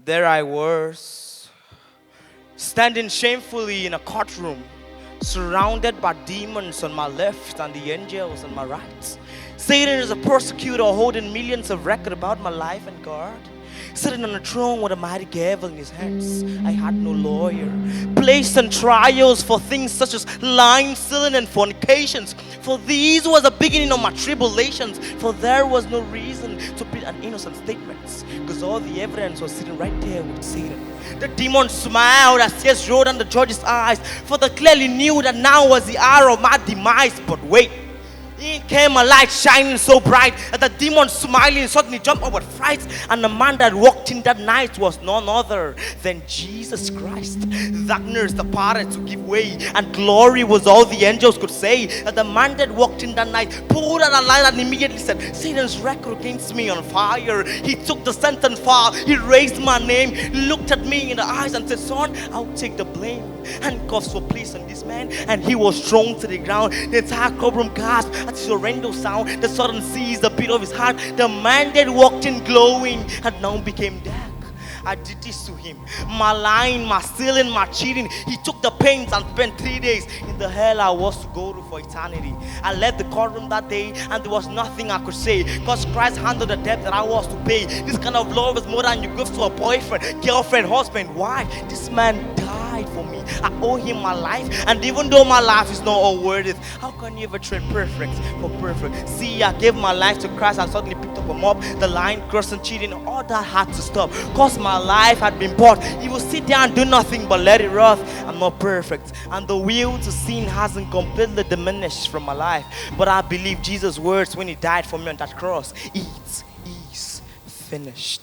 There I was, standing shamefully in a courtroom, surrounded by demons on my left and the angels on my right. Satan is a persecutor holding millions of records about my life and God. Sitting on a throne with a mighty gavel in his hands. I had no lawyer. Placed on trials for things such as lying, stealing, and fornications. For these was the beginning of my tribulations. For there was no reason to plead an innocent statement, because all the evidence was sitting right there with Satan. The demon smiled as tears rolled down the judge's eyes, for they clearly knew that now was the hour of my demise. But wait, in came a light shining so bright that the demon smiling suddenly jumped up with fright. And the man that walked in that night was none other than Jesus Christ. Darkness departed to give way, and glory was all the angels could say. That the man that walked in that night pulled out a light and immediately set Satan's record against me on fire. He took the sentence far, he raised my name, looked at me in the eyes and said, "Son, I'll take the blame." Handcuffs were placed on this man and he was thrown to the ground. The entire courtroom gasped at his horrendous sound. The sudden seized the beat of his heart. The man that walked in glowing had now became dark. I did this to him. My lying, my stealing, my cheating. He took the pains and spent 3 days in the hell I was to go to for eternity. I left the courtroom that day and there was nothing I could say, because Christ handled the debt that I was to pay. This kind of love is more than you give to a boyfriend, girlfriend, husband, wife. This man died for me. I owe him my life, and even though my life is not all worth it, how can you ever trade perfect for perfect? See, I gave my life to Christ and suddenly picked up a mop. The lying, cursing, cheating, all that had to stop, cause my life had been bought. He will sit there and do nothing but let it rot. I'm not perfect, and the will to sin hasn't completely diminished from my life, but I believe Jesus' words when he died for me on that cross: "It is finished."